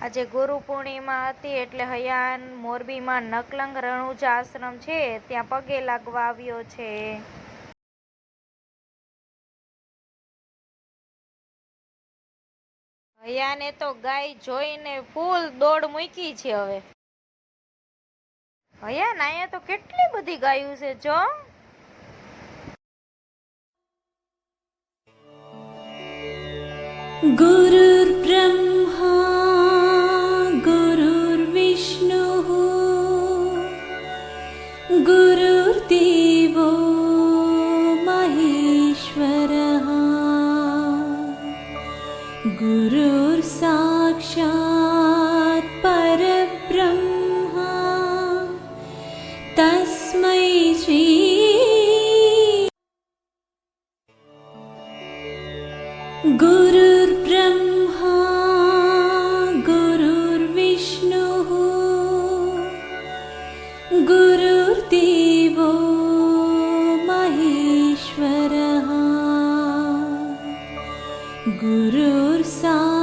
આજે ગુરુ પૂર્ણિમા હતી એટલે હયાન મોરબીમાં નકલંગ રણુજા આશ્રમ છે ત્યાં પગે લાગવા આવ્યો છે. હયાને તો ગાય જોઈને ફૂલ દોડ મૂકી છે. હવે હયાન અહીંયા તો કેટલી બધી ગાયું છે જો. गुरुर्ब्रह्मा गुरुर्विष्णुः गुरुर्देवो महेश्वरः गुरुर्साक्षात् परब्रह्मा तस्मै श्री गुरुर्ब्रह्मा गुरुर्विष्णुः गुरुर्देवो महेश्वरः गुरुर्साक्षात्